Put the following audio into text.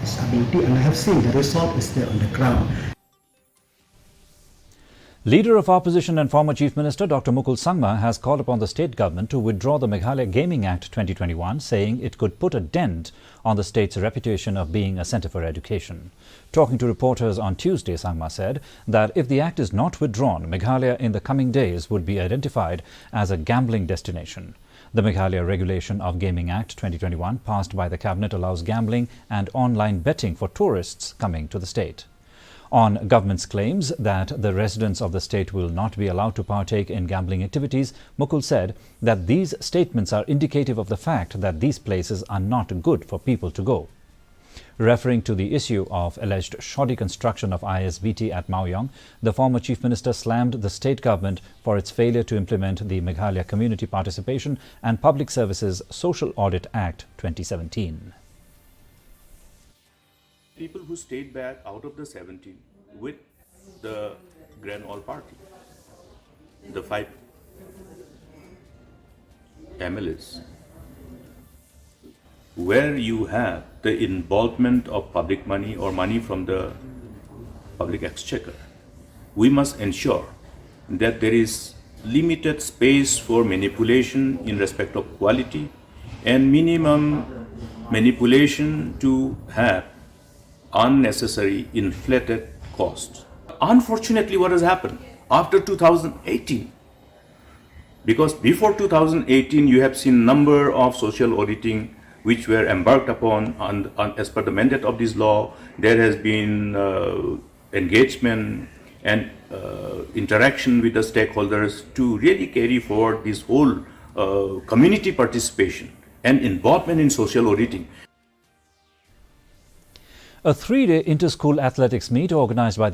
stability, and I have seen the result is there on the ground. Leader of Opposition and former Chief Minister Dr. Mukul has called upon the state government to withdraw the Meghalaya Gaming Act 2021, saying it could put a dent on the state's reputation of being a centre for education. Talking to reporters on Tuesday, Sangma said that if the act is not withdrawn, Meghalaya in the coming days would be identified as a gambling destination. The Meghalaya Regulation of Gaming Act 2021 passed by the Cabinet allows gambling and online betting for tourists coming to the state. On government's claims that the residents of the state will not be allowed to partake in gambling activities, Mukul said that these statements are indicative of the fact that these places are not good for people to go. Referring to the issue of alleged shoddy construction of ISBT at Maoyong, the former Chief Minister slammed the state government for its failure to implement the Meghalaya Community Participation and Public Services Social Audit Act 2017. People who stayed back out of the 17 with the Grand All Party, the 5 MLAs, where you have the involvement of public money or money from the public exchequer, we must ensure that there is limited space for manipulation in respect of quality and minimum manipulation to have unnecessary inflated costs. Unfortunately, what has happened after 2018, because before 2018 you have seen number of social auditing which were embarked upon as per the mandate of this law. There has been engagement and interaction with the stakeholders to really carry forward this whole community participation and involvement in social auditing. A 3-day inter-school athletics meet organized by